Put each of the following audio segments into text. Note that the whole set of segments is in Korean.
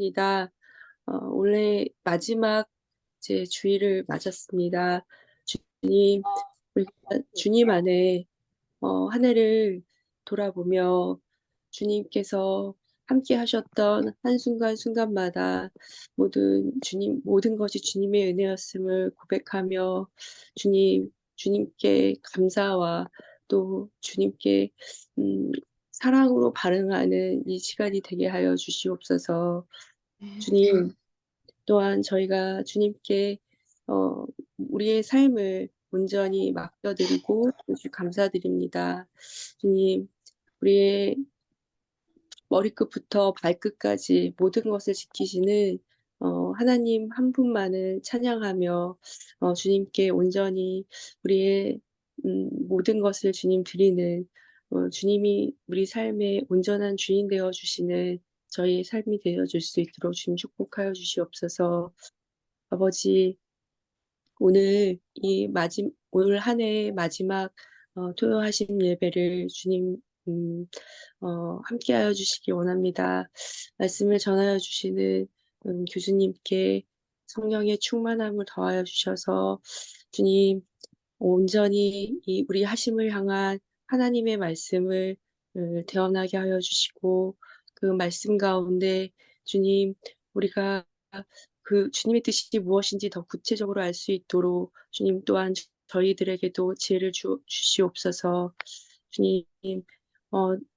입니다. 올해 마지막 제 주일을 맞았습니다. 주님, 우리가 주님 안에 한 해를 돌아보며 주님께서 함께 하셨던 한순간순간마다 모든 것이 주님의 은혜였음을 고백하며 주님께 감사와 또 주님께 음 사랑으로 반응하는 이 시간이 되게 하여 주시옵소서. 주님, 또한 저희가 주님께 어 우리의 삶을 온전히 맡겨 드리고 감사드립니다. 주님, 우리의 머리끝부터 발끝까지 모든 것을 지키시는 하나님 한 분만을 찬양하며 주님께 온전히 우리의 모든 것을 주님 드리는 주님이 우리 삶의 온전한 주인 되어 주시는 저희의 삶이 되어 줄 수 있도록 주님 축복하여 주시옵소서. 아버지, 오늘 한 해의 마지막 토요하심 예배를 주님 음 함께하여 주시기 원합니다. 말씀을 전하여 주시는 교수님께 성령의 충만함을 더하여 주셔서 주님 온전히 이 우리 하심을 향한 하나님의 말씀을 대언하게 하여 주시고, 그 말씀 가운데 주님, 우리가 그 주님의 뜻이 무엇인지 더 구체적으로 알 수 있도록 주님 또한 저희들에게도 지혜를 주시옵소서. 주님,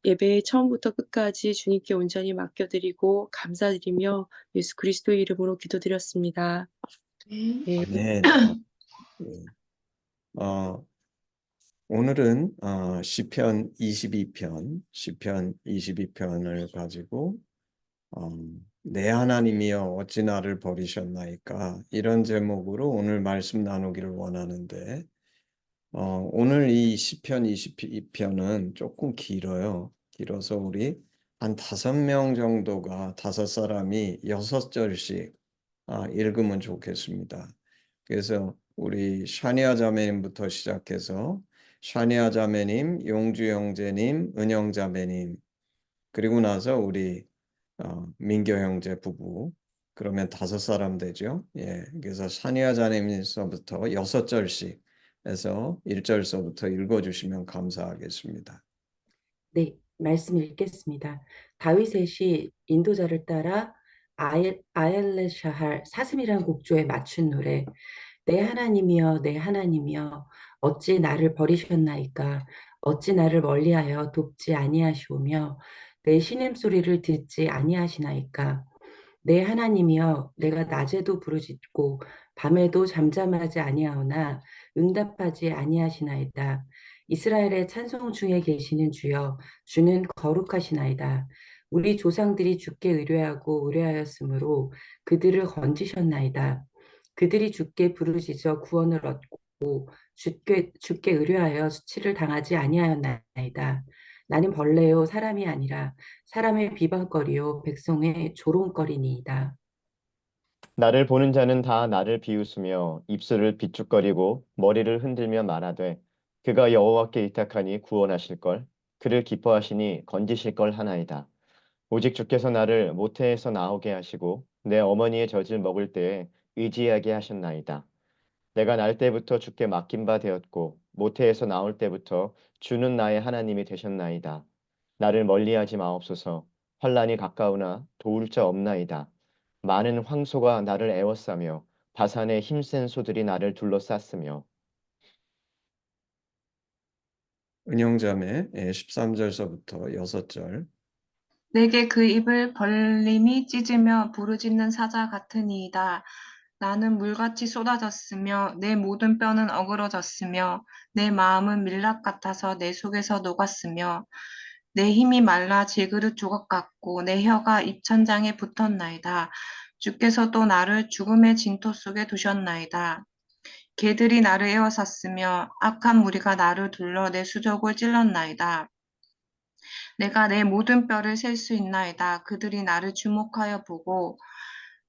예배의 처음부터 끝까지 주님께 온전히 맡겨드리고 감사드리며 예수 그리스도의 이름으로 기도드렸습니다. 네. 아멘. 예. 오늘은 시편 22편을 가지고 내 하나님이여 어찌 나를 버리셨나이까, 이런 제목으로 오늘 말씀 나누기를 원하는데, 오늘 이 시편 22편은 조금 길어서 우리 한 5명 정도가, 5사람이 6절씩 읽으면 좋겠습니다. 그래서 우리 샤니아 자매님부터 시작해서 샤니아 자매님, 용주 형제님, 은영 자매님, 그리고 나서 우리 민교 형제 부부, 그러면 5사람 되죠. 예, 그래서 샤니아 자매님서부터 6절씩 해서 1절서부터 읽어주시면 감사하겠습니다. 네, 말씀 읽겠습니다. 다윗의 시 인도자를 따라 아엘레샤할 사슴이란 곡조에 맞춘 노래. 내 하나님이여 내 하나님이여 어찌 나를 버리셨나이까. 어찌 나를 멀리하여 돕지 아니하시오며 내 신음소리를 듣지 아니하시나이까. 내 하나님이여 내가 낮에도 부르짖고 밤에도 잠잠하지 아니하오나 응답하지 아니하시나이다. 이스라엘의 찬송 중에 계시는 주여 주는 거룩하시나이다. 우리 조상들이 주께 의뢰하였으므로 그들을 건지셨나이다. 그들이 주께 부르짖어 구원을 얻고 주께 의뢰하여 수치를 당하지 아니하였나이다. 나는 벌레요 사람이 아니라 사람의 비방거리요 백성의 조롱거리니이다. 나를 보는 자는 다 나를 비웃으며 입술을 비축거리고 머리를 흔들며 말하되 그가 여호와께 의탁하니 구원하실걸. 그를 기뻐하시니 건지실걸 하나이다. 오직 주께서 나를 모태에서 나오게 하시고 내 어머니의 젖을 먹을 때에 의지하게 하셨나이다. 내가 날 때부터 주께 맡긴 바 되었고 모태에서 나올 때부터 주는 나의 하나님이 되셨나이다. 나를 멀리하지 마옵소서. 환난이 가까우나 도울 자 없나이다. 많은 황소가 나를 애워싸며 바산의 힘센 소들이 나를 둘러쌌으며. 은영자매 13절서부터 6절. 내게 그 입을 벌림이 찢으며 부르짖는 사자 같으니이다. 나는 물같이 쏟아졌으며 내 모든 뼈는 어그러졌으며 내 마음은 밀랍 같아서 내 속에서 녹았으며 내 힘이 말라 질그릇 조각 같고 내 혀가 입천장에 붙었나이다. 주께서 또 나를 죽음의 진토 속에 두셨나이다. 개들이 나를 에워쌌으며 악한 무리가 나를 둘러 내 수족을 찔렀나이다. 내가 내 모든 뼈를 셀 수 있나이다. 그들이 나를 주목하여 보고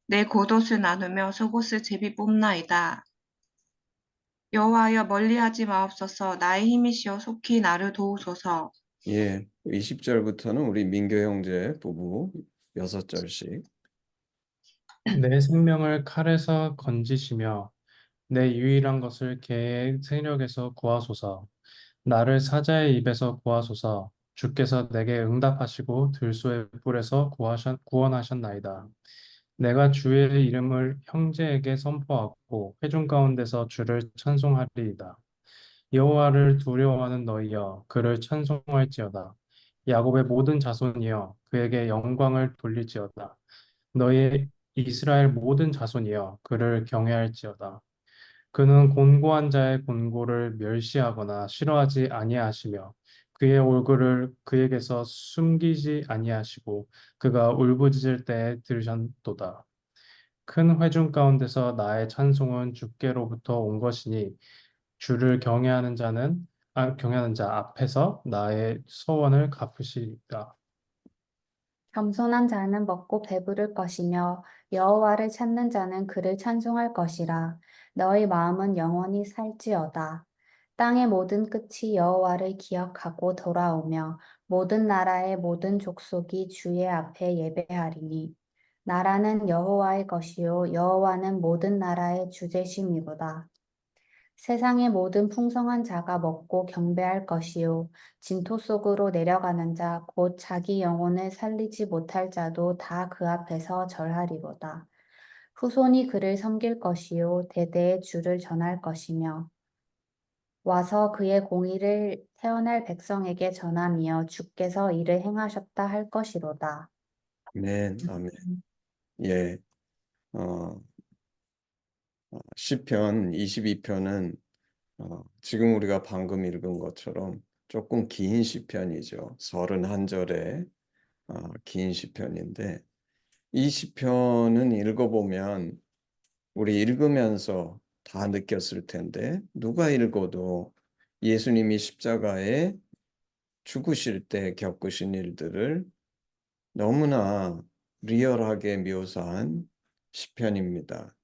내 겉옷을 나누며 속옷을 제비 뽑나이다. 여호와여 멀리하지 마옵소서. 나의 힘이시여 속히 나를 도우소서. 예, 20절부터는 우리 민교 형제 부부 6절씩. 내 생명을 칼에서 건지시며 내 유일한 것을 개의 세력에서 구하소서. 나를 사자의 입에서 구하소서. 주께서 내게 응답하시고 들소의 뿔에서 구원하셨나이다. 내가 주의 이름을 형제에게 선포하고 회중 가운데서 주를 찬송하리이다. 여호와를 두려워하는 너희여 그를 찬송할지어다. 야곱의 모든 자손이여 그에게 영광을 돌릴지어다. 너희 이스라엘 모든 자손이여 그를 경외할지어다. 그는 곤고한 자의 곤고를 멸시하거나 싫어하지 아니하시며 그의 얼굴을 그에게서 숨기지 아니하시고 그가 울부짖을 때에 들으셨도다. 큰 회중 가운데서 나의 찬송은 주께로부터 온 것이니 주를 경외하는 자 앞에서 나의 소원을 갚으시리다. 겸손한 자는 먹고 배부를 것이며 여호와를 찾는 자는 그를 찬송할 것이라. 너희 마음은 영원히 살지어다. 땅의 모든 끝이 여호와를 기억하고 돌아오며 모든 나라의 모든 족속이 주의 앞에 예배하리니 나라는 여호와의 것이요 여호와는 모든 나라의 주제심이로다. 세상의 모든 풍성한 자가 먹고 경배할 것이요 진토 속으로 내려가는 자 곧 자기 영혼을 살리지 못할 자도 다 그 앞에서 절하리로다. 후손이 그를 섬길 것이요 대대의 주를 전할 것이며 와서 그의 공의를 태어날 백성에게 전하며 주께서 이를 행하셨다 할 것이로다. 아멘, 아멘. 예, 시편 22편은 지금 우리가 방금 읽은 것처럼 조금 긴 시편이죠. 31절의 긴 시편인데 이 시편은 읽어보면 우리 읽으면서 다 느꼈을 텐데 누가 읽어도 예수님이 십자가에 죽으실 때 겪으신 일들을 너무나 리얼하게 묘사한 시편입니다.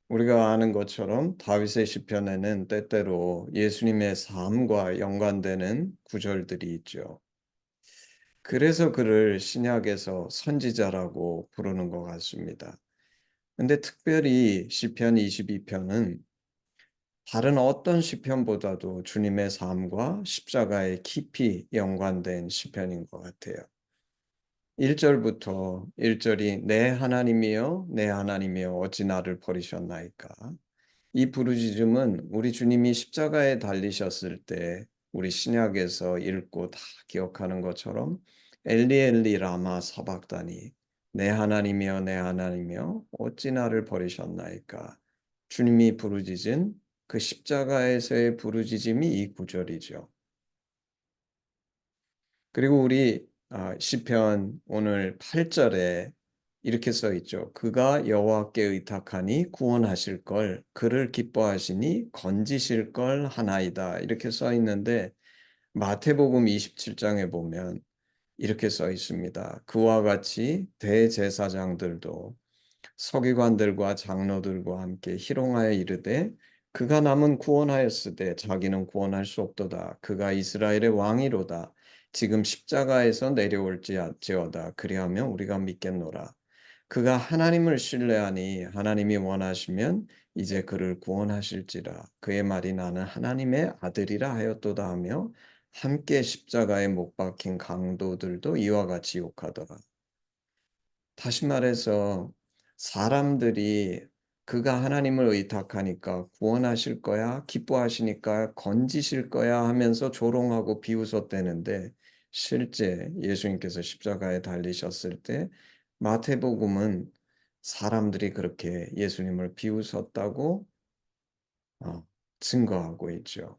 우리가 아는 것처럼 다윗의 시편에는 때때로 예수님의 삶과 연관되는 구절들이 있죠. 그래서 그를 신약에서 선지자라고 부르는 것 같습니다. 근데 특별히 시편 22편은 다른 어떤 시편보다도 주님의 삶과 십자가에 깊이 연관된 시편인 것 같아요. 1절부터 1절이 내 하나님이여 내 하나님이여 어찌 나를 버리셨나이까. 이 부르짖음은 우리 주님이 십자가에 달리셨을 때 우리 신약에서 읽고 다 기억하는 것처럼 엘리 엘리 라마 사박다니 내 하나님이여 내 하나님이여 어찌 나를 버리셨나이까. 주님이 부르짖은 그 십자가에서의 부르짖음이 이 구절이죠. 그리고 우리 시편 오늘 8절에 이렇게 써 있죠. 그가 여호와께 의탁하니 구원하실 걸 그를 기뻐하시니 건지실 걸 하나이다. 이렇게 써 있는데 마태복음 27장에 보면 이렇게 써 있습니다. 그와 같이 대제사장들도 서기관들과 장로들과 함께 희롱하여 이르되 그가 남은 구원하였으되 자기는 구원할 수 없도다. 그가 이스라엘의 왕이로다. 지금 십자가에서 내려올지어다. 그리하면 우리가 믿겠노라. 그가 하나님을 신뢰하니 하나님이 원하시면 이제 그를 구원하실지라. 그의 말이 나는 하나님의 아들이라 하였도다 하며 함께 십자가에 못 박힌 강도들도 이와 같이 욕하더라. 다시 말해서 사람들이 그가 하나님을 의탁하니까 구원하실 거야, 기뻐하시니까 건지실 거야 하면서 조롱하고 비웃었대는데 실제 예수님께서 십자가에 달리셨을 때 마태복음은 사람들이 그렇게 예수님을 비웃었다고 증거하고 있죠.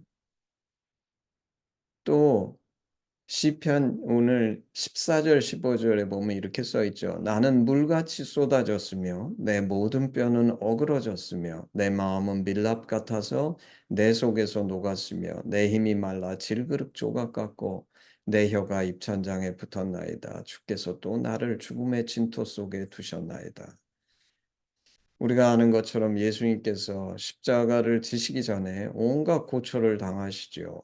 또 시편 오늘 14절 15절에 보면 이렇게 써 있죠. 나는 물같이 쏟아졌으며 내 모든 뼈는 어그러졌으며 내 마음은 밀랍 같아서 내 속에서 녹았으며 내 힘이 말라 질그릇 조각 같고 내 혀가 입천장에 붙었나이다. 주께서 또 나를 죽음의 진토 속에 두셨나이다. 우리가 아는 것처럼 예수님께서 십자가를 지시기 전에 온갖 고초를 당하시죠.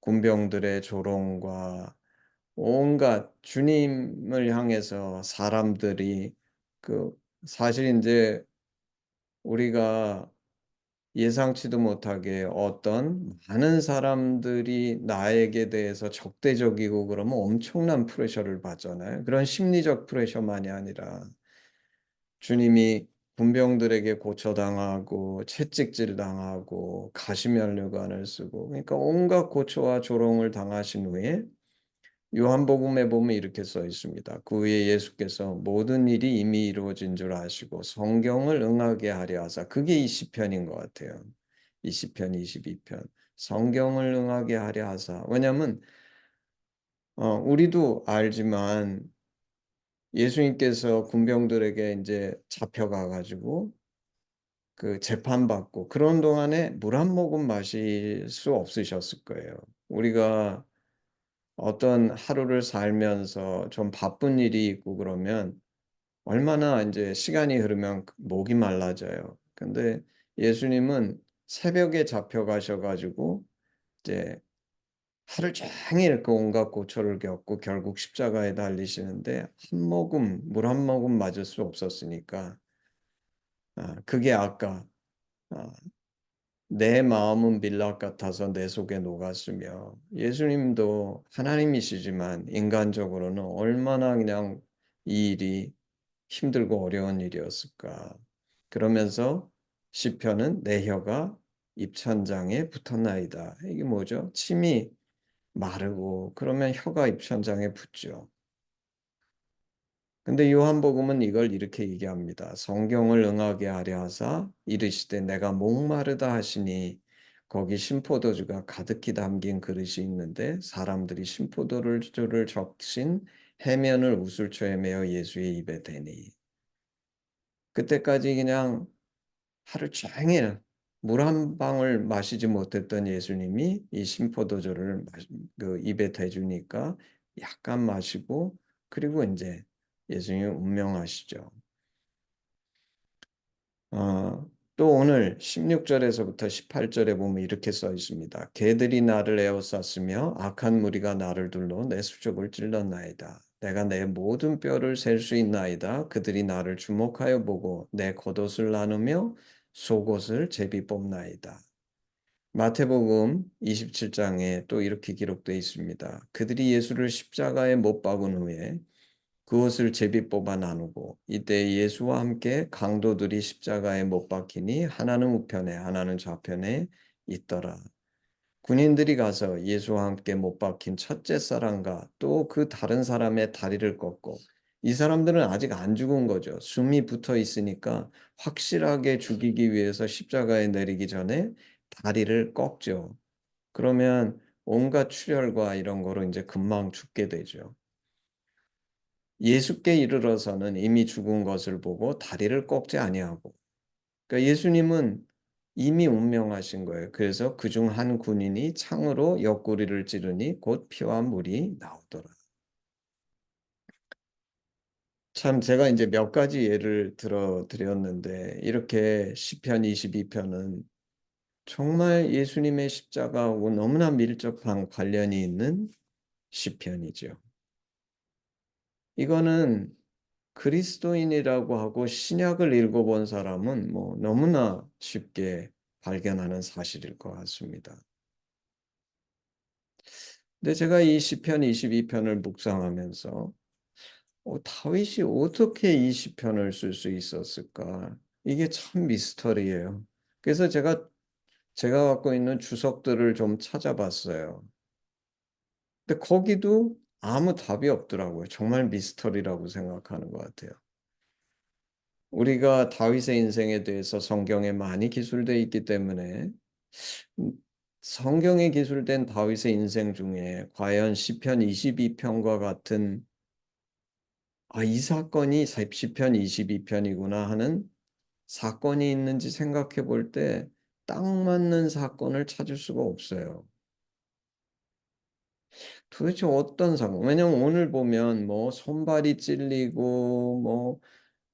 군병들의 조롱과 온갖 주님을 향해서 사람들이 그 사실 이제 우리가 예상치도 못하게 어떤 많은 사람들이 나에게 대해서 적대적이고 그러면 엄청난 프레셔를 받잖아요. 그런 심리적 프레셔만이 아니라 주님이 군병들에게 고초당하고 채찍질 당하고 가시면류관을 쓰고 그러니까 온갖 고초와 조롱을 당하신 후에 요한복음에 보면 이렇게 써 있습니다. 그 후에 예수께서 모든 일이 이미 이루어진 줄 아시고 성경을 응하게 하려 하사, 그게 이 시편인 것 같아요. 이 시편 22편. 성경을 응하게 하려 하사. 왜냐하면 우리도 알지만 예수님께서 군병들에게 이제 잡혀가 가지고 그 재판받고 그런 동안에 물 한 모금 마실 수 없으셨을 거예요. 우리가 어떤 하루를 살면서 좀 바쁜 일이 있고 그러면 얼마나 이제 시간이 흐르면 목이 말라져요. 근데 예수님은 새벽에 잡혀가셔 가지고 이제 하루 종일 그 온갖 고초를 겪고 결국 십자가에 달리시는데 한 모금 물 한 모금 맞을 수 없었으니까 그게 아까 아 내 마음은 밀랍 같아서 내 속에 녹았으며, 예수님도 하나님이시지만 인간적으로는 얼마나 그냥 이 일이 힘들고 어려운 일이었을까. 그러면서 시편은 내 혀가 입천장에 붙었나이다. 이게 뭐죠? 침이 마르고 그러면 혀가 입천장에 붙죠. 근데 요한복음은 이걸 이렇게 얘기합니다. 성경을 응하게 하려 하사 이르시되 내가 목마르다 하시니, 거기 신포도주가 가득히 담긴 그릇이 있는데 사람들이 신포도주를 적신 해면을 우슬초에 메어 예수의 입에 대니, 그때까지 그냥 하루 종일 물 한 방울 마시지 못했던 예수님이 이 신포도주를 그 입에 대주니까 약간 마시고, 그리고 이제 예수님이 운명하시죠. 또 오늘 16절에서부터 18절에 보면 이렇게 써 있습니다. 개들이 나를 에워쌌으며 악한 무리가 나를 둘러 내 수족을 찔렀나이다. 내가 내 모든 뼈를 셀 수 있나이다. 그들이 나를 주목하여 보고 내 겉옷을 나누며 속옷을 제비 뽑나이다. 마태복음 27장에 또 이렇게 기록되어 있습니다. 그들이 예수를 십자가에 못 박은 후에 그것을 제비 뽑아 나누고, 이때 예수와 함께 강도들이 십자가에 못 박히니 하나는 우편에 하나는 좌편에 있더라. 군인들이 가서 예수와 함께 못 박힌 첫째 사람과 또 그 다른 사람의 다리를 꺾고, 이 사람들은 아직 안 죽은 거죠. 숨이 붙어 있으니까 확실하게 죽이기 위해서 십자가에 내리기 전에 다리를 꺾죠. 그러면 온갖 출혈과 이런 거로 이제 금방 죽게 되죠. 예수께 이르러서는 이미 죽은 것을 보고 다리를 꺾지 아니하고, 그러니까 예수님은 이미 운명하신 거예요. 그래서 그중 한 군인이 창으로 옆구리를 찌르니 곧 피와 물이 나오더라. 참 제가 이제 몇 가지 예를 들어 드렸는데, 이렇게 시편 22편은 정말 예수님의 십자가하고 너무나 밀접한 관련이 있는 시편이죠. 이거는 그리스도인이라고 하고 신약을 읽어본 사람은 뭐 너무나 쉽게 발견하는 사실일 것 같습니다. 근데 제가 이 시편 22편을 묵상하면서 다윗이 어떻게 이 시편을 쓸 수 있었을까? 이게 참 미스터리예요. 그래서 제가 갖고 있는 주석들을 좀 찾아봤어요. 근데 거기도 아무 답이 없더라고요. 정말 미스터리라고 생각하는 것 같아요. 우리가 다윗의 인생에 대해서 성경에 많이 기술되어 있기 때문에 음, 성경에 기술된 다윗의 인생 중에 과연 시편 22편과 같은 이 사건이 시편 22편이구나 하는 사건이 있는지 생각해 볼 때 딱 맞는 사건을 찾을 수가 없어요. 도대체 어떤 사건? 왜냐면 오늘 보면 뭐 손발이 찔리고 뭐,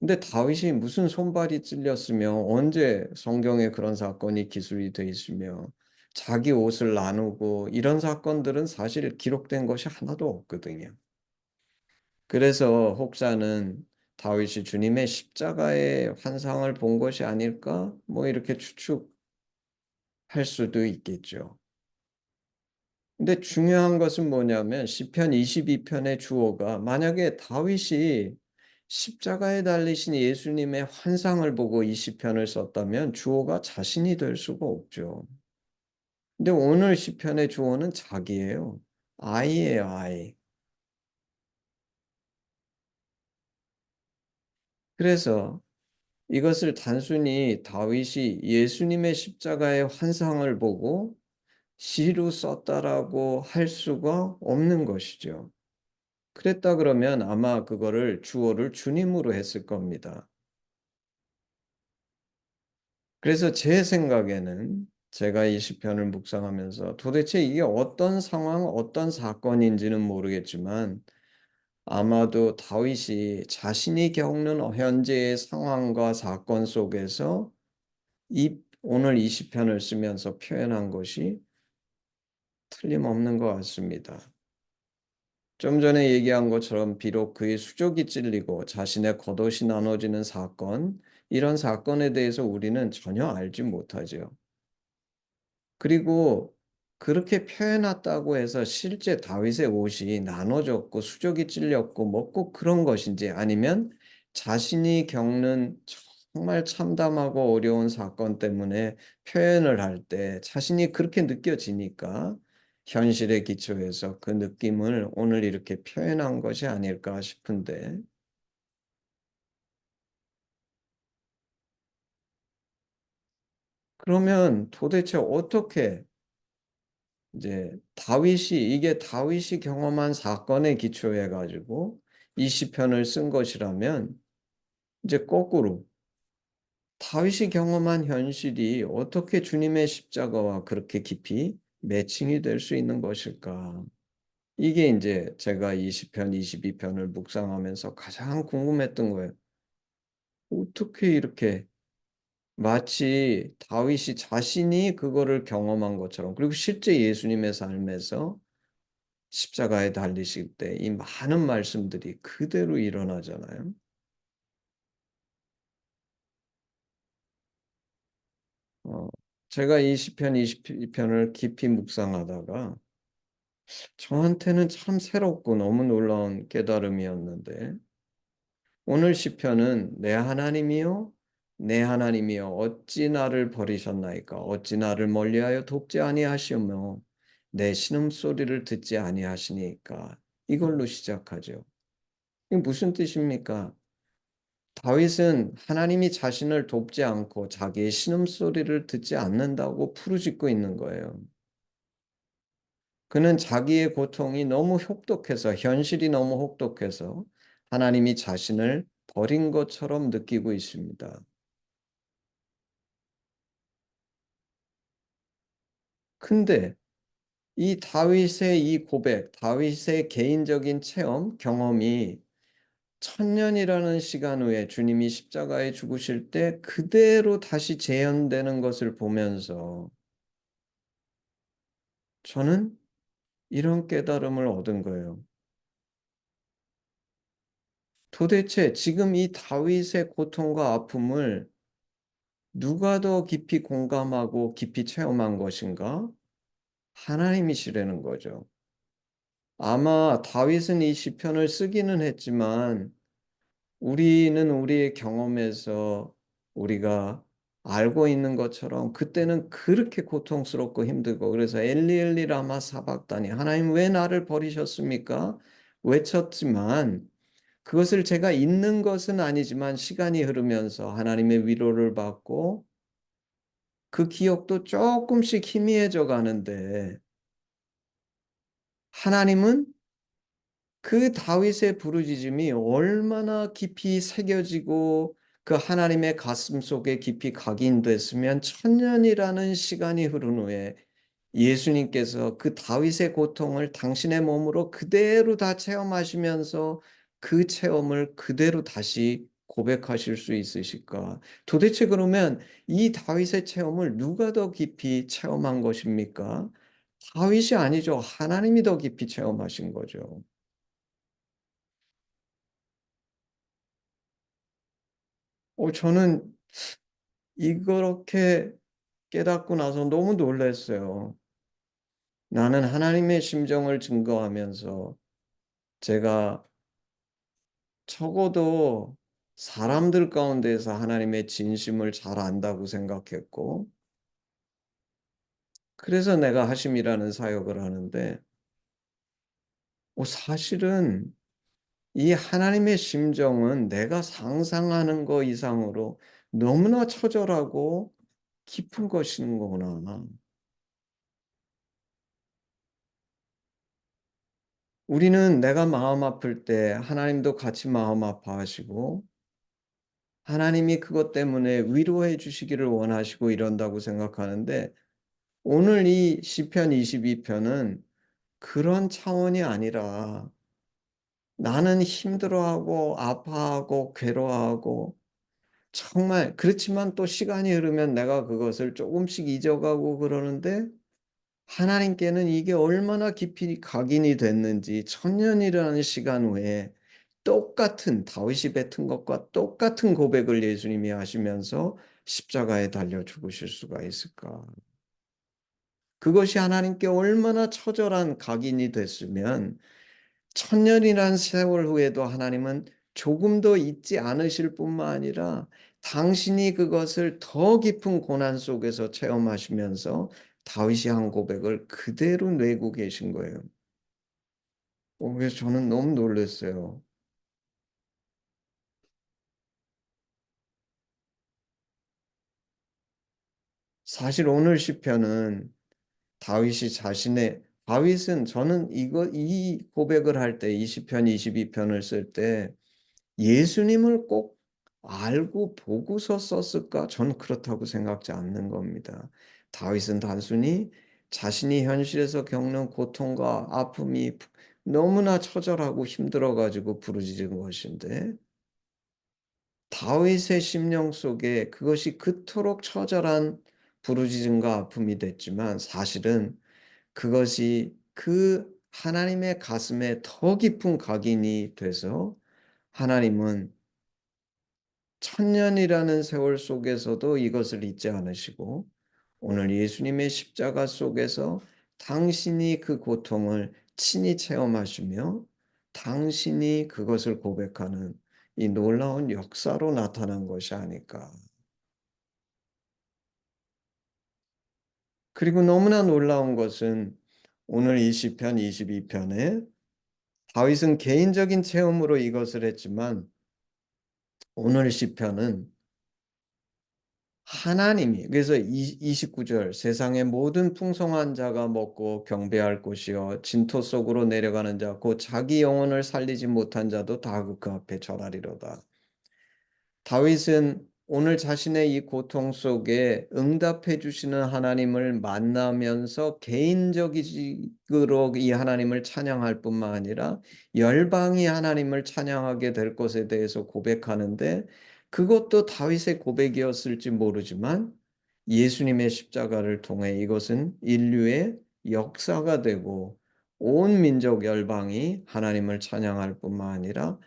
근데 다윗이 무슨 손발이 찔렸으며 언제 성경에 그런 사건이 기술이 돼 있으며 자기 옷을 나누고 이런 사건들은 사실 기록된 것이 하나도 없거든요. 그래서 혹자는 다윗이 주님의 십자가의 환상을 본 것이 아닐까? 뭐 이렇게 추측할 수도 있겠죠. 근데 중요한 것은 뭐냐면 시편 22편의 주어가 만약에 다윗이 십자가에 달리신 예수님의 환상을 보고 이 시편을 썼다면 주어가 자신이 될 수가 없죠. 근데 오늘 시편의 주어는 자기예요. I예요, I. 그래서 이것을 단순히 다윗이 예수님의 십자가의 환상을 보고 시로 썼다라고 할 수가 없는 것이죠. 그랬다 그러면 아마 그거를 주어를 주님으로 했을 겁니다. 그래서 제 생각에는 제가 이 시편을 묵상하면서 도대체 이게 어떤 상황, 어떤 사건인지는 모르겠지만 아마도 다윗이 자신이 겪는 현재의 상황과 사건 속에서 오늘 이 시편을 쓰면서 표현한 것이 틀림없는 것 같습니다. 좀 전에 얘기한 것처럼 비록 그의 수족이 찔리고 자신의 겉옷이 나눠지는 사건, 이런 사건에 대해서 우리는 전혀 알지 못하죠. 그리고 그렇게 표현했다고 해서 실제 다윗의 옷이 나눠졌고 수족이 찔렸고 뭐 꼭 그런 것인지 아니면 자신이 겪는 정말 참담하고 어려운 사건 때문에 표현을 할 때 자신이 그렇게 느껴지니까 현실에 기초해서 그 느낌을 오늘 이렇게 표현한 것이 아닐까 싶은데 그러면 도대체 어떻게 이제 이게 다윗이 경험한 사건에 기초해 가지고 이 시편을 쓴 것이라면 이제 거꾸로 다윗이 경험한 현실이 어떻게 주님의 십자가와 그렇게 깊이 매칭이 될 수 있는 것일까? 이게 이제 제가 이 시편 22편을 묵상하면서 가장 궁금했던 거예요. 어떻게 이렇게 마치 다윗이 자신이 그거를 경험한 것처럼 그리고 실제 예수님의 삶에서 십자가에 달리실 때 이 많은 말씀들이 그대로 일어나잖아요. 어 제가 이 시편 22편을 깊이 묵상하다가 저한테는 참 새롭고 너무 놀라운 깨달음이었는데 오늘 시편은 내 하나님이요 내 하나님이여 어찌 나를 버리셨나이까 어찌 나를 멀리하여 돕지 아니하시며 내 신음소리를 듣지 아니하시니까 이걸로 시작하죠. 이게 무슨 뜻입니까? 다윗은 하나님이 자신을 돕지 않고 자기의 신음소리를 듣지 않는다고 부르짖고 있는 거예요. 그는 자기의 고통이 너무 혹독해서 현실이 너무 혹독해서 하나님이 자신을 버린 것처럼 느끼고 있습니다. 근데 이 다윗의 이 고백, 다윗의 개인적인 체험, 경험이 천년이라는 시간 후에 주님이 십자가에 죽으실 때 그대로 다시 재현되는 것을 보면서 저는 이런 깨달음을 얻은 거예요. 도대체 지금 이 다윗의 고통과 아픔을 누가 더 깊이 공감하고 깊이 체험한 것인가? 하나님이시라는 거죠. 아마 다윗은 이 시편을 쓰기는 했지만 우리는 우리의 경험에서 우리가 알고 있는 것처럼 그때는 그렇게 고통스럽고 힘들고 그래서 엘리 엘리 라마 사박다니 하나님 왜 나를 버리셨습니까? 외쳤지만 그것을 제가 잊는 것은 아니지만 시간이 흐르면서 하나님의 위로를 받고 그 기억도 쪼끔씩 희미해져 가는데 하나님은 그 다윗의 부르짖음이 얼마나 깊이 새겨지고 그 하나님의 가슴속에 깊이 각인됐으면 천년이라는 시간이 흐른 후에 예수님께서 그 다윗의 고통을 당신의 몸으로 그대로 다 체험하시면서 그 체험을 그대로 다시 고백하실 수 있으실까? 도대체 그러면 이 다윗의 체험을 누가 더 깊이 체험한 것입니까? 다윗이 아니죠. 하나님이 더 깊이 체험하신 거죠. 저는 이렇게 깨닫고 나서 너무 놀랐어요. 나는 하나님의 심정을 증거하면서 제가 적어도 사람들 가운데서 하나님의 진심을 잘 안다고 생각했고, 그래서 내가 하심이라는 사역을 하는데, 사실은 이 하나님의 심정은 내가 상상하는 것 이상으로 너무나 처절하고 깊은 것인 거구나. 우리는 내가 마음 아플 때 하나님도 같이 마음 아파하시고, 하나님이 그것 때문에 위로해 주시기를 원하시고 이런다고 생각하는데, 오늘 이 시편 22편은 그런 차원이 아니라 나는 힘들어하고 아파하고 괴로워하고 정말 그렇지만 또 시간이 흐르면 내가 그것을 조금씩 잊어가고 그러는데, 하나님께는 이게 얼마나 깊이 각인이 됐는지 천년이라는 시간 후에 똑같은 다윗이 뱉은 것과 똑같은 고백을 예수님이 하시면서 십자가에 달려 죽으실 수가 있을까? 그것이 하나님께 얼마나 처절한 각인이 됐으면 천년이란 세월 후에도 하나님은 조금도 잊지 않으실 뿐만 아니라 당신이 그것을 더 깊은 고난 속에서 체험하시면서 다윗이 한 고백을 그대로 내고 계신 거예요. 그래서 저는 너무 놀랐어요. 사실 오늘 시편은 다윗은 저는 이 고백을 할 때 이 시편 22편을 쓸 때 예수님을 꼭 알고 보고서 썼을까? 저는 그렇다고 생각지 않는 겁니다. 다윗은 단순히 자신이 현실에서 겪는 고통과 아픔이 너무나 처절하고 힘들어 가지고 부르짖은 것인데, 다윗의 심령 속에 그것이 그토록 처절한 부르짖음과 아픔이 됐지만 사실은 그것이 그 하나님의 가슴에 더 깊은 각인이 돼서 하나님은 천년이라는 세월 속에서도 이것을 잊지 않으시고 오늘 예수님의 십자가 속에서 당신이 그 고통을 친히 체험하시며 당신이 그것을 고백하는 이 놀라운 역사로 나타난 것이 아닐까. 그리고 너무나 놀라운 것은 오늘 이 시편 22편에 다윗은 개인적인 체험으로 이것을 했지만 오늘 시편은 하나님이 그래서 29절 세상의 모든 풍성한 자가 먹고 경배할 곳이요 진토 속으로 내려가는 자 곧 자기 영혼을 살리지 못한 자도 다 그 앞에 절하리로다. 다윗은 오늘 자신의 이 고통 속에 응답해 주시는 하나님을 만나면서 개인적으로 이 하나님을 찬양할 뿐만 아니라 열방이 하나님을 찬양하게 될 것에 대해서 고백하는데, 그것도 다윗의 고백이었을지 모르지만 예수님의 십자가를 통해 이것은 인류의 역사가 되고 온 민족 열방이 하나님을 찬양할 뿐만 아니라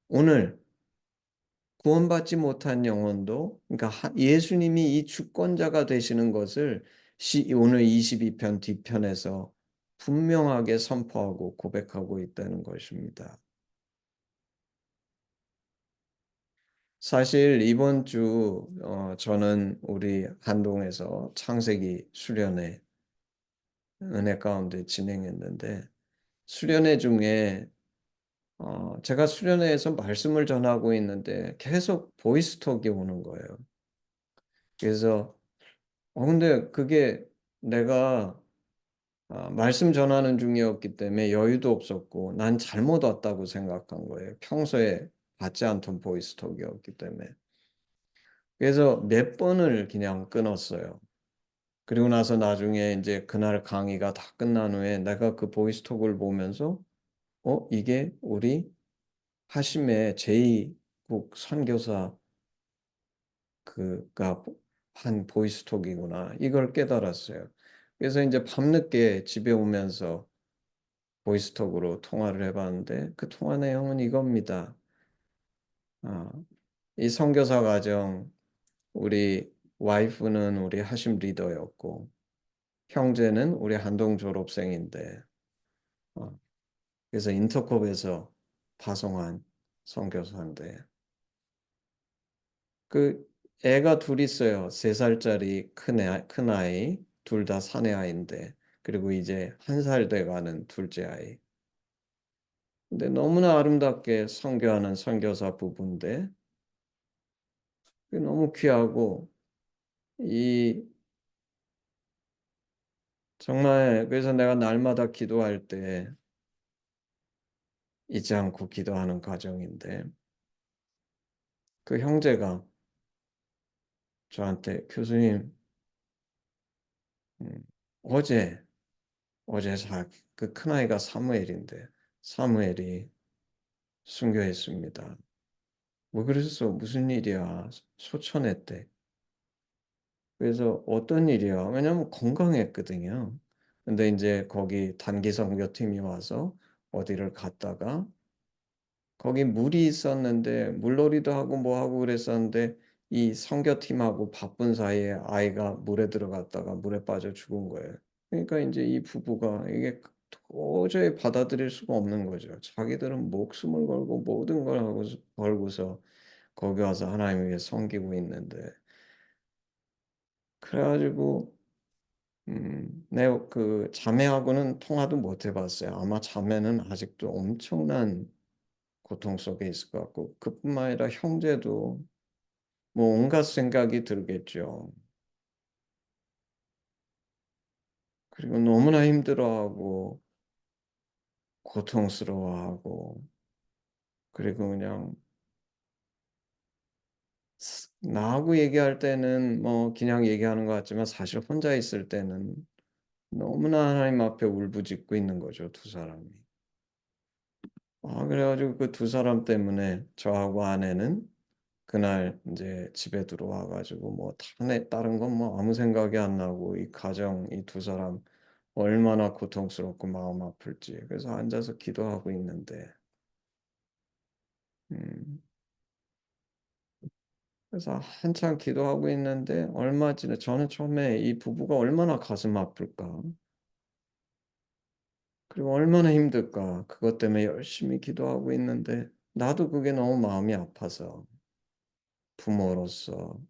오늘 구원받지 못한 영혼도, 그러니까 예수님이 이 주권자가 되시는 것을 오늘 22편 뒤편에서 분명하게 선포하고 고백하고 있다는 것입니다. 사실 이번 주 저는 우리 한동에서 창세기 수련회 은혜 가운데 진행했는데, 수련회 중에 제가 수련회에서 말씀을 전하고 있는데 계속 보이스톡이 오는 거예요. 그래서 근데 그게 내가 말씀 전하는 중이었기 때문에 여유도 없었고 난 잘못 왔다고 생각한 거예요. 평소에 받지 않던 보이스톡이었기 때문에. 그래서 몇 번을 그냥 끊었어요. 그리고 나서 나중에 이제 그날 강의가 다 끝난 후에 내가 그 보이스톡을 보면서 이게 우리 하심의 제2국 선교사 그가 한 보이스톡이구나. 이걸 깨달았어요. 그래서 이제 밤늦게 집에 오면서 보이스톡으로 통화를 해봤는데 그 통화 내용은 이겁니다. 이 선교사 과정 우리 와이프는 우리 하심 리더였고 형제는 우리 한동 졸업생인데 그래서 인터콥에서 파송한 선교사인데 그 애가 둘 있어요. 3살짜리 큰 아이, 둘 다 사내 아이인데 그리고 이제 1살 돼가는 둘째 아이. 근데 너무나 아름답게 선교하는 선교사 부부인데 너무 귀하고 이 정말 그래서 내가 날마다 기도할 때 잊지 않고 기도하는 과정인데 그 형제가 저한테 교수님 음, 어제 그 큰아이가 사무엘인데 사무엘이 순교했습니다. 뭐 그래서 무슨 일이야? 소천했대. 그래서 어떤 일이야? 왜냐면 건강했거든요. 근데 이제 거기 단기 선교팀이 와서 어디를 갔다가 거기 물이 있었는데 물놀이도 하고 뭐 하고 그랬었는데 이 선교팀하고 바쁜 사이에 아이가 물에 들어갔다가 물에 빠져 죽은 거예요. 그러니까 이제 이 부부가 이게 도저히 받아들일 수가 없는 거죠. 자기들은 목숨을 걸고 모든 걸 하고 걸고서 거기 와서 하나님 위해 섬기고 있는데 그래가지고 내 그 자매하고는 통화도 못 해봤어요. 아마 자매는 아직도 엄청난 고통 속에 있을 것 같고 그뿐만 아니라 형제도 뭐 온갖 생각이 들겠죠. 그리고 너무나 힘들어하고 고통스러워하고 그리고 그냥 나하고 얘기할 때는 뭐 그냥 얘기하는 것 같지만 사실 혼자 있을 때는 너무나 하나님 앞에 울부짖고 있는 거죠, 두 사람이. 그래가지고 그 두 사람 때문에 저하고 아내는 그날 이제 집에 들어와 가지고 뭐 다른 건 뭐 아무 생각이 안 나고 이 가정 이 두 사람 얼마나 고통스럽고 마음 아플지 그래서 앉아서 기도하고 있는데 음 그래서 한참 기도하고 있는데 얼마 전에 저는 처음에 이 부부가 얼마나 가슴 아플까 그리고 얼마나 힘들까 그것 때문에 열심히 기도하고 있는데 나도 그게 너무 마음이 아파서 부모로서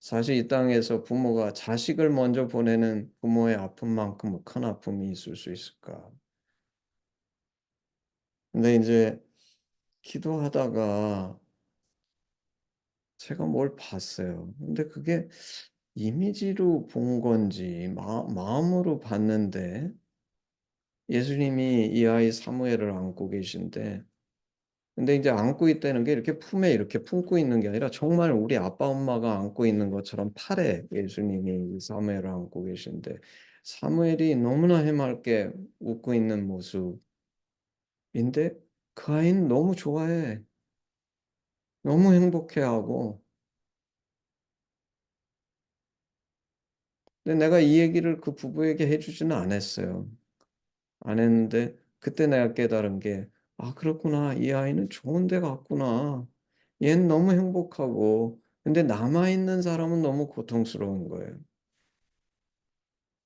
사실 이 땅에서 부모가 자식을 먼저 보내는 부모의 아픔만큼 뭐 큰 아픔이 있을 수 있을까? 근데 이제 기도하다가 제가 뭘 봤어요. 근데 그게 이미지로 본 건지 마음으로 봤는데 예수님이 이 아이 사무엘을 안고 계신데 근데 이제 안고 있다는 게 이렇게 품에 이렇게 품고 있는 게 아니라 정말 우리 아빠 엄마가 안고 있는 것처럼 팔에 예수님이 이 사무엘을 안고 계신데 사무엘이 너무나 해맑게 웃고 있는 모습인데 그 아이는 너무 좋아해. 너무 행복해하고. 근데 내가 이 얘기를 그 부부에게 해주지는 않았어요. 안 했는데 그때 내가 깨달은 게 그렇구나. 이 아이는 좋은 데 갔구나. 얘는 너무 행복하고 근데 남아 있는 사람은 너무 고통스러운 거예요.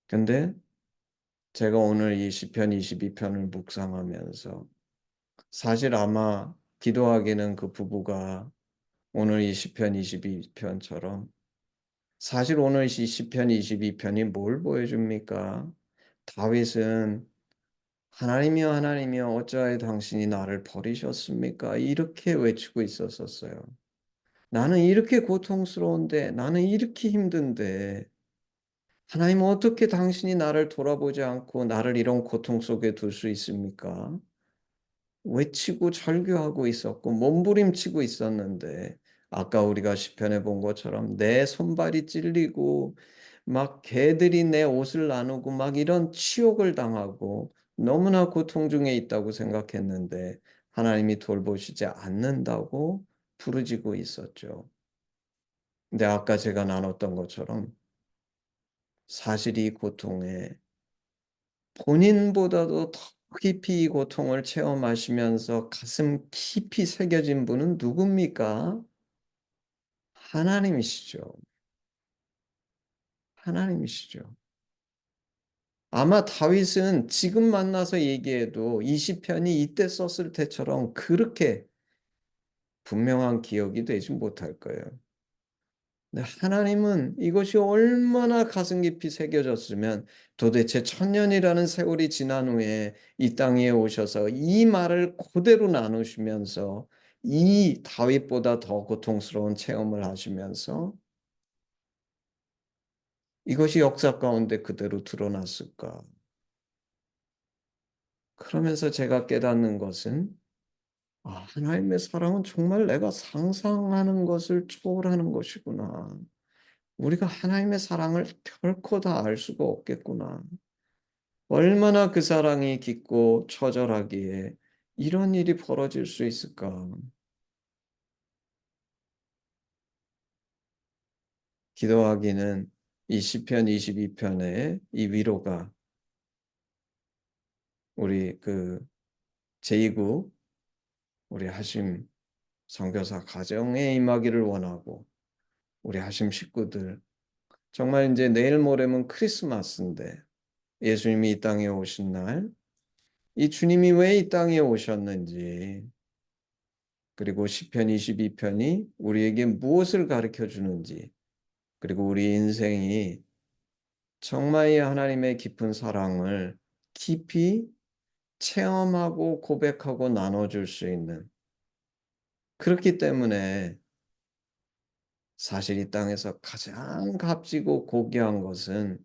근데 제가 오늘 이 시편 22편을 묵상하면서 사실 아마 기도하기는 그 부부가 오늘 이 시편 22편처럼 사실 오늘 이 시편 22편이 뭘 보여줍니까? 다윗은 하나님이여 하나님이여 어찌하여 당신이 나를 버리셨습니까? 이렇게 외치고 있었어요. 나는 이렇게 고통스러운데 나는 이렇게 힘든데 하나님 어떻게 당신이 나를 돌아보지 않고 나를 이런 고통 속에 둘 수 있습니까? 외치고 절규하고 있었고 몸부림치고 있었는데 아까 우리가 시편에 본 것처럼 내 손발이 찔리고 막 개들이 내 옷을 나누고 막 이런 치욕을 당하고 너무나 고통 중에 있다고 생각했는데 하나님이 돌보시지 않는다고 부르짖고 있었죠. 근데 아까 제가 나눴던 것처럼 사실 이 고통에 본인보다도 더 깊이 이 고통을 체험하시면서 가슴 깊이 새겨진 분은 누굽니까? 하나님이시죠. 하나님이시죠. 아마 다윗은 지금 만나서 얘기해도 이 시편이 이때 썼을 때처럼 그렇게 분명한 기억이 되지 못할 거예요. 근데 하나님은 이것이 얼마나 가슴 깊이 새겨졌으면 도대체 1000년이라는 세월이 지난 후에 이 땅에 오셔서 이 말을 그대로 나누시면서 이 다윗보다 더 고통스러운 체험을 하시면서 이것이 역사 가운데 그대로 드러났을까? 그러면서 제가 깨닫는 것은 하나님의 사랑은 정말 내가 상상하는 것을 초월하는 것이구나. 우리가 하나님의 사랑을 결코 다 알 수가 없겠구나. 얼마나 그 사랑이 깊고 처절하기에 이런 일이 벌어질 수 있을까? 기도하기는 이 시편 22편의 이 위로가 우리 그 제2국 우리 하심 선교사 가정에 임하기를 원하고 우리 하심 식구들 정말 이제 내일 모레면 크리스마스인데 예수님이 이 땅에 오신 날 이 주님이 왜 이 땅에 오셨는지 그리고 시편 22편이 우리에게 무엇을 가르쳐 주는지 그리고 우리 인생이 정말 이 하나님의 깊은 사랑을 깊이 체험하고 고백하고 나눠줄 수 있는 그렇기 때문에 사실 이 땅에서 가장 값지고 고귀한 것은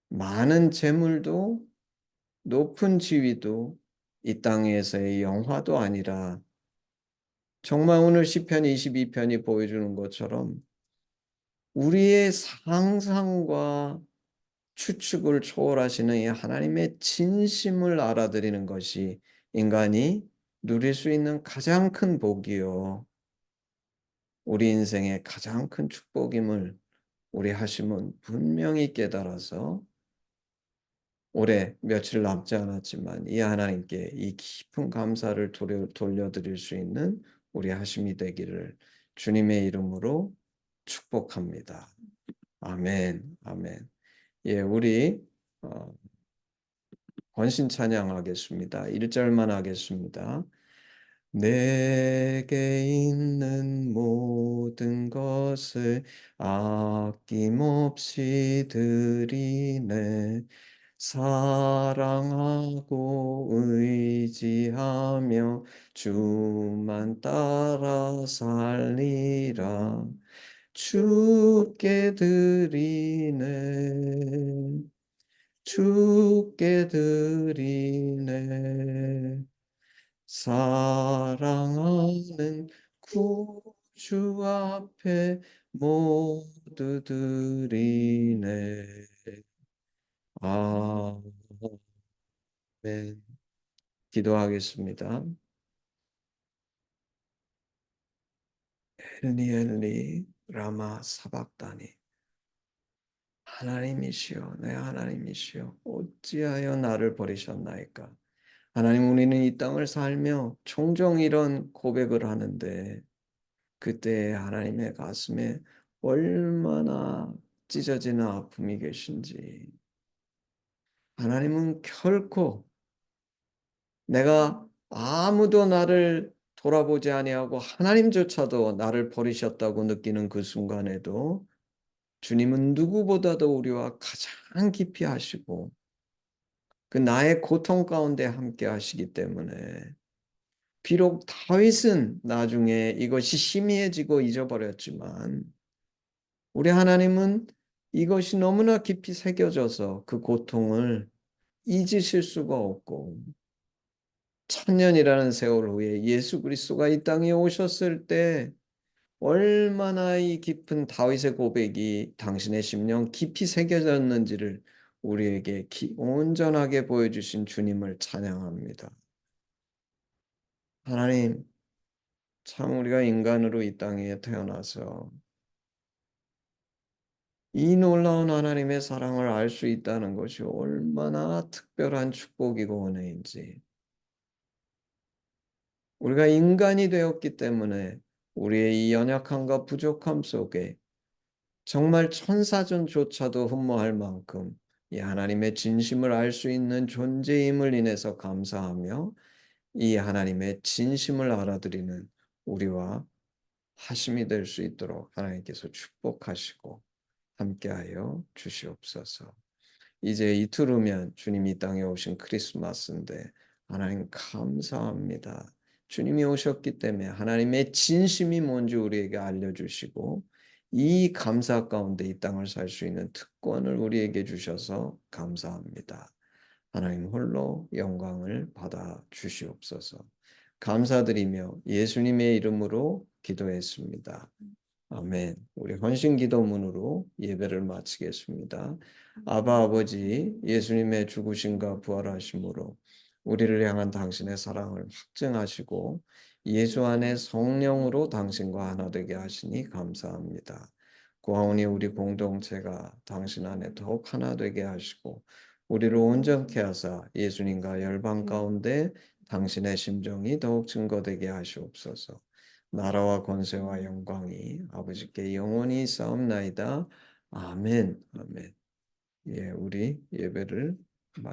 많은 재물도 높은 지위도 이 땅에서의 영화도 아니라 정말 오늘 시편 22편이 보여주는 것처럼 우리의 상상과 추측을 초월하시는 이 하나님의 진심을 알아들이는 것이 인간이 누릴 수 있는 가장 큰 복이요. 우리 인생의 가장 큰 축복임을 우리 하심은 분명히 깨달아서 올해 며칠 남지 않았지만 이 하나님께 이 깊은 감사를 돌려드릴 수 있는 우리 하심이 되기를 주님의 이름으로 축복합니다. 아멘, 아멘. 예, 우리 권신 찬양하겠습니다. 1절만 하겠습니다. 내게 있는 모든 것을 아낌없이 드리네. 사랑하고 의지하며 주만 따라 살리라. 주께 드리네. 주께 드리네. 사랑하는 구주 앞에 모두 드리네. 아멘. 기도하겠습니다. 엘리 엘리 라마 사박다니 하나님이시여 내 하나님이시여 어찌하여 나를 버리셨나이까. 하나님 우리는 이 땅을 살며 종종 이런 고백을 하는데 그때 하나님의 가슴에 얼마나 찢어지는 아픔이 계신지 하나님은 결코 내가 아무도 나를 돌아보지 아니하고 하나님조차도 나를 버리셨다고 느끼는 그 순간에도 주님은 누구보다도 우리와 가장 깊이 하시고 그 나의 고통 가운데 함께 하시기 때문에 비록 다윗은 나중에 이것이 희미해지고 잊어버렸지만 우리 하나님은 이것이 너무나 깊이 새겨져서 그 고통을 잊으실 수가 없고 1000년이라는 세월 후에 예수 그리스도가 이 땅에 오셨을 때 얼마나 이 깊은 다윗의 고백이 당신의 심령 깊이 새겨졌는지를 우리에게 온전하게 보여주신 주님을 찬양합니다. 하나님, 참 우리가 인간으로 이 땅에 태어나서 이 놀라운 하나님의 사랑을 알 수 있다는 것이 얼마나 특별한 축복이고 은혜인지 우리가 인간이 되었기 때문에 우리의 이 연약함과 부족함 속에 정말 천사전조차도 흠모할 만큼 이 하나님의 진심을 알 수 있는 존재임을 인해서 감사하며 이 하나님의 진심을 알아들이는 우리와 하심이 될 수 있도록 하나님께서 축복하시고 함께하여 주시옵소서. 이제 이틀 후면 주님이 이 땅에 오신 크리스마스인데 하나님 감사합니다. 주님이 오셨기 때문에 하나님의 진심이 뭔지 우리에게 알려주시고 이 감사 가운데 이 땅을 살 수 있는 특권을 우리에게 주셔서 감사합니다. 하나님 홀로 영광을 받아 주시옵소서. 감사드리며 예수님의 이름으로 기도했습니다. 아멘. 우리 헌신 기도문으로 예배를 마치겠습니다. 아바 아버지, 예수님의 죽으심과 부활하심으로 우리를 향한 당신의 사랑을 확증하시고 예수 안에 성령으로 당신과 하나 되게 하시니 감사합니다. 구하오니 우리 공동체가 당신 안에 더욱 하나 되게 하시고 우리를 온전케 하사 예수님과 열방 가운데 당신의 심정이 더욱 증거되게 하시옵소서. 나라와 권세와 영광이 아버지께 영원히 싸움나이다. 아멘. 아멘. 예, 우리 예배를